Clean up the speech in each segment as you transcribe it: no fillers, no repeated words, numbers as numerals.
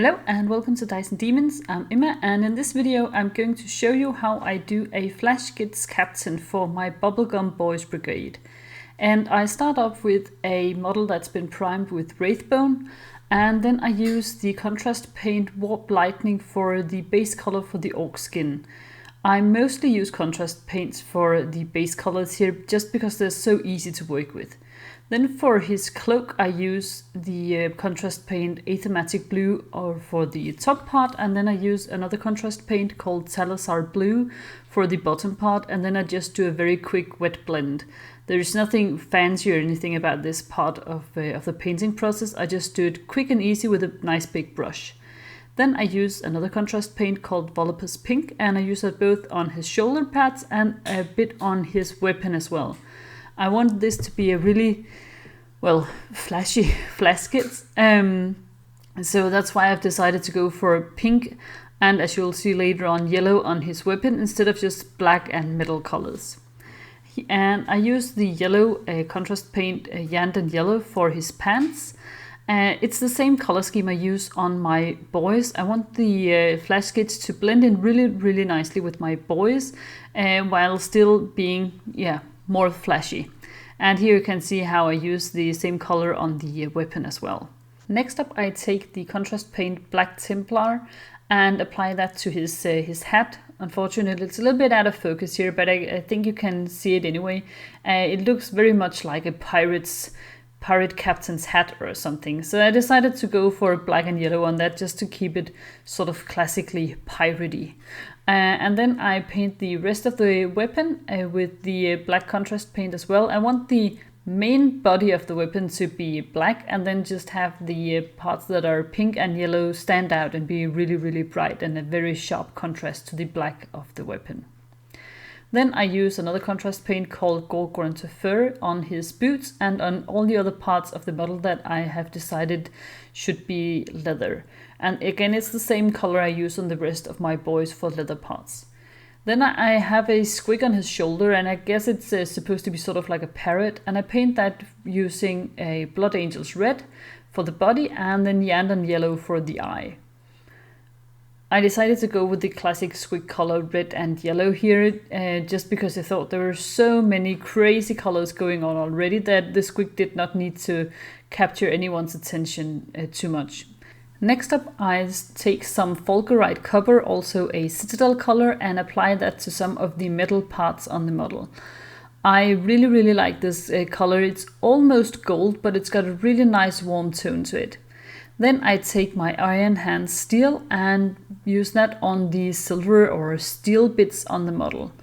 Hello and welcome to Dice and Demons. I'm Emma, and in this video I'm going to show you how I do a Flash Gitz Captain for my Bubblegum Boys Brigade. And I start off with a model that's been primed with Wraithbone, and then I use the contrast paint Warp Lightning for the base color for the orc skin. I mostly use contrast paints for the base colors here just because they're so easy to work with. Then for his cloak I use the contrast paint Athematic Blue for the top part, and then I use another contrast paint called Salazar Blue for the bottom part, and then I just do a very quick wet blend. There's nothing fancy or anything about this part of the painting process. I just do it quick and easy with a nice big brush. Then I use another contrast paint called Volupus Pink, and I use that both on his shoulder pads and a bit on his weapon as well. I want this to be a really, flashy Flash Gitz. So that's why I've decided to go for pink and, as you'll see later on, yellow on his weapon instead of just black and metal colors. And I use the yellow contrast paint Yandan Yellow for his pants. It's the same color scheme I use on my boys. I want the Flash Gitz to blend in really nicely with my boys while still being, more flashy. And here you can see how I use the same color on the weapon as well. Next up I take the contrast paint Black Templar and apply that to his hat. Unfortunately it's a little bit out of focus here, but I think you can see it anyway. It looks very much like a pirate captain's hat or something. So I decided to go for black and yellow on that just to keep it sort of classically piratey. And then I paint the rest of the weapon with the black contrast paint as well. I want the main body of the weapon to be black, and then just have the parts that are pink and yellow stand out and be really bright and a very sharp contrast to the black of the weapon. Then I use another contrast paint called Gorgonta Fur on his boots and on all the other parts of the model that I have decided should be leather. And again, it's the same color I use on the rest of my boys for leather parts. Then I have a squig on his shoulder, and I guess it's supposed to be sort of like a parrot, and I paint that using a Blood Angel's Red for the body and then Yandan Yellow for the eye. I decided to go with the classic squig color red and yellow here, just because I thought there were so many crazy colors going on already that the squig did not need to capture anyone's attention too much. Next up I take some Fulgurite Copper, also a Citadel color, and apply that to some of the metal parts on the model. I really like this color. It's almost gold, but it's got a really nice warm tone to it. Then I take my Iron Hand Steel and use that on the silver or steel bits on the model.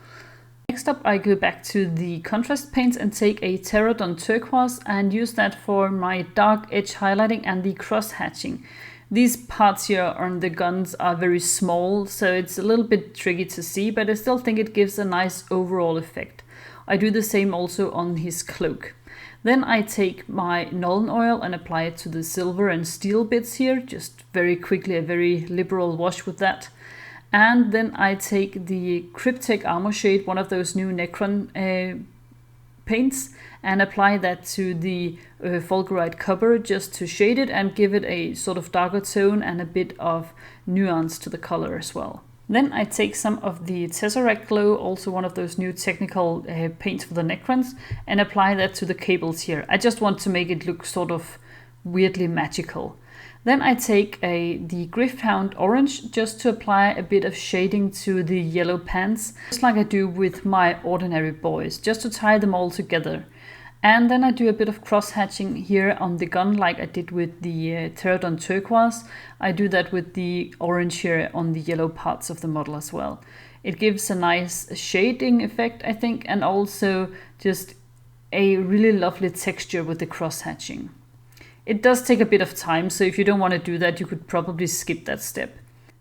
Next up I go back to the contrast paints and take a Pterodon Turquoise and use that for my dark edge highlighting and the cross hatching. These parts here on the guns are very small, so it's a little bit tricky to see, but I still think it gives a nice overall effect. I do the same also on his cloak. Then I take my Nuln Oil and apply it to the silver and steel bits here, just very quickly, a very liberal wash with that. And then I take the Cryptek Armor Shade, one of those new Necron paints, and apply that to the Fulgurite Copper just to shade it and give it a sort of darker tone and a bit of nuance to the color as well. Then I take some of the Tesseract Glow, also one of those new technical paints for the Necrons, and apply that to the cables here. I just want to make it look sort of weirdly magical. Then I take the Griffhound Orange just to apply a bit of shading to the yellow pants, just like I do with my ordinary boys, just to tie them all together. And then I do a bit of cross-hatching here on the gun like I did with the Pterodon Turquoise. I do that with the orange here on the yellow parts of the model as well. It gives a nice shading effect, I think, and also just a really lovely texture with the cross-hatching. It does take a bit of time, so if you don't want to do that, you could probably skip that step.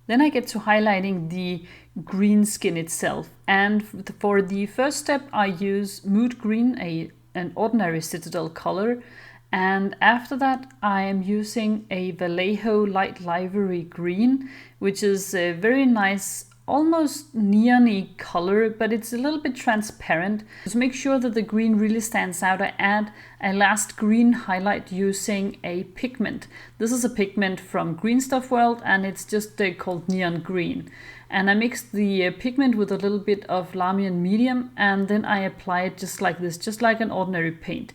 Then I get to highlighting the green skin itself. And for the first step, I use Mood Green, an ordinary Citadel color. And after that, I am using a Vallejo Light Livery Green, which is a very nice almost neon-y color, but it's a little bit transparent. To make sure that the green really stands out, I add a last green highlight using a pigment. This is a pigment from Green Stuff World, and it's just called Neon Green. And I mixed the pigment with a little bit of Lahmian Medium, and then I apply it just like this, just like an ordinary paint.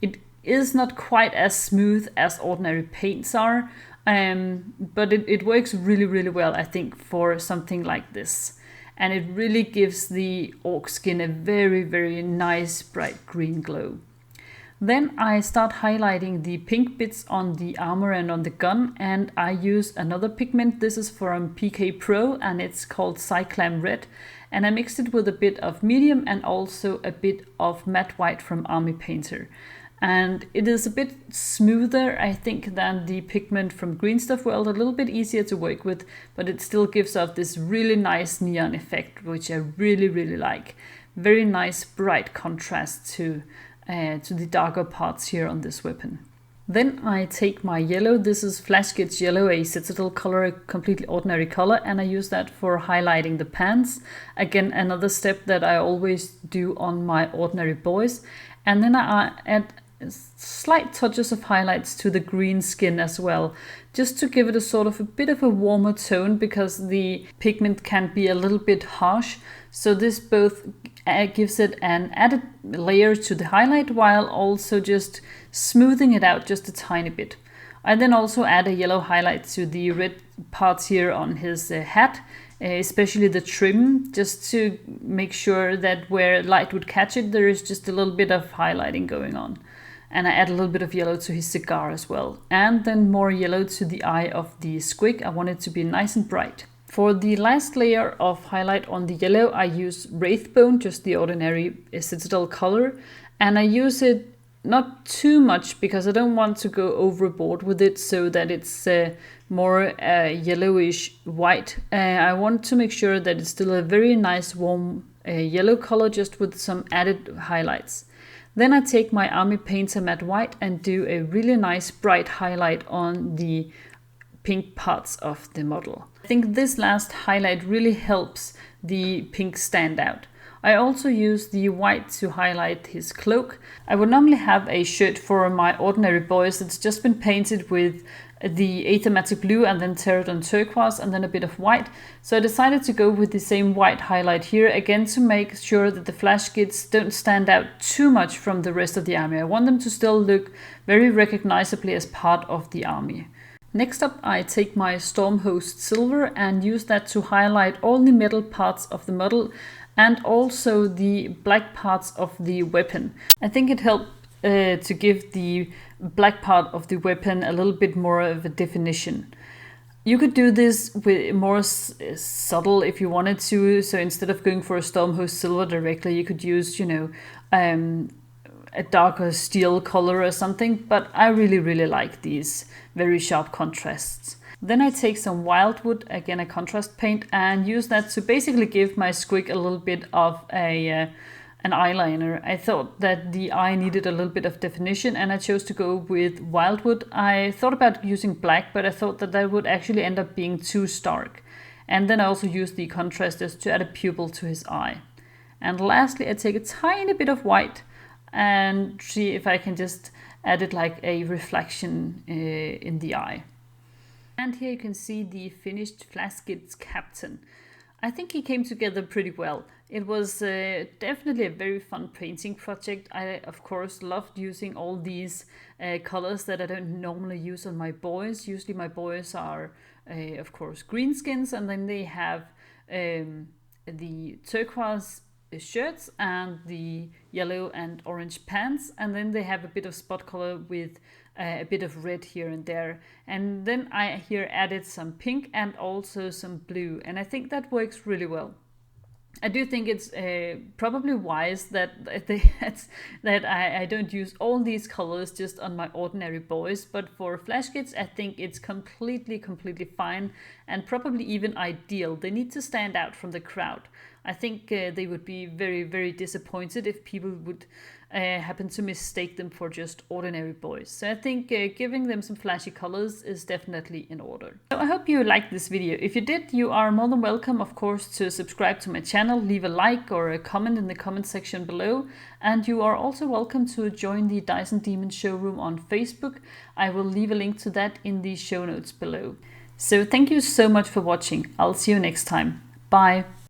It is not quite as smooth as ordinary paints are, but it works really, really well, I think, for something like this. And it really gives the orc skin a very, very nice bright green glow. Then I start highlighting the pink bits on the armor and on the gun, and I use another pigment. This is from PK Pro, and it's called Cyclam Red. And I mixed it with a bit of medium and also a bit of matte white from Army Painter. And it is a bit smoother, I think, than the pigment from Green Stuff World, a little bit easier to work with, but it still gives off this really nice neon effect, which I really, really like. Very nice bright contrast to the darker parts here on this weapon. Then I take my yellow. This is Flash Gitz Yellow, a Citadel color, a completely ordinary color, and I use that for highlighting the pants. Again, another step that I always do on my ordinary boys. And then I add slight touches of highlights to the green skin as well, just to give it a sort of a bit of a warmer tone, because the pigment can be a little bit harsh. So this both gives it an added layer to the highlight while also just smoothing it out just a tiny bit. I then also add a yellow highlight to the red parts here on his hat, especially the trim, just to make sure that where light would catch it, there is just a little bit of highlighting going on. And I add a little bit of yellow to his cigar as well. And then more yellow to the eye of the squig. I want it to be nice and bright. For the last layer of highlight on the yellow, I use Wraithbone, just the ordinary Citadel color. And I use it not too much because I don't want to go overboard with it so that it's more yellowish white. I want to make sure that it's still a very nice warm yellow color, just with some added highlights. Then I take my Army Painter Matte White and do a really nice bright highlight on the pink parts of the model. I think this last highlight really helps the pink stand out. I also use the white to highlight his cloak. I would normally have a shirt for my ordinary boys that's just been painted with the Aethematic Blue and then Terradon Turquoise and then a bit of white. So I decided to go with the same white highlight here, again to make sure that the Flash Gitz don't stand out too much from the rest of the army. I want them to still look very recognizably as part of the army. Next up, I take my Stormhost Silver and use that to highlight all the metal parts of the model and also the black parts of the weapon. I think it helped to give the black part of the weapon a little bit more of a definition. You could do this with more subtle if you wanted to. So instead of going for a Stormhost Silver directly, you could use, a darker steel color or something. But I really, really like these very sharp contrasts. Then I take some Wildwood, again a contrast paint, and use that to basically give my squig a little bit of an eyeliner. I thought that the eye needed a little bit of definition, and I chose to go with Wildwood. I thought about using black, but I thought that that would actually end up being too stark. And then I also used the contrasters to add a pupil to his eye. And lastly, I take a tiny bit of white and see if I can just add it like a reflection in the eye. And here you can see the finished Flash Gitz Captain. I think he came together pretty well. It was definitely a very fun painting project. I, of course, loved using all these colors that I don't normally use on my boys. Usually my boys are, of course, greenskins, and then they have the turquoise shirts and the yellow and orange pants, and then they have a bit of spot color with a bit of red here and there. And then I here added some pink and also some blue, and I think that works really well. I do think it's probably wise that I don't use all these colors just on my ordinary boys, but for Flash Gitz I think it's completely fine and probably even ideal. They need to stand out from the crowd. I think they would be very disappointed if people would happen to mistake them for just ordinary boys. So I think giving them some flashy colors is definitely in order. So I hope you liked this video. If you did, you are more than welcome, of course, to subscribe to my channel, leave a like or a comment in the comment section below. And you are also welcome to join the Dice and Demons showroom on Facebook. I will leave a link to that in the show notes below. So thank you so much for watching. I'll see you next time. Bye.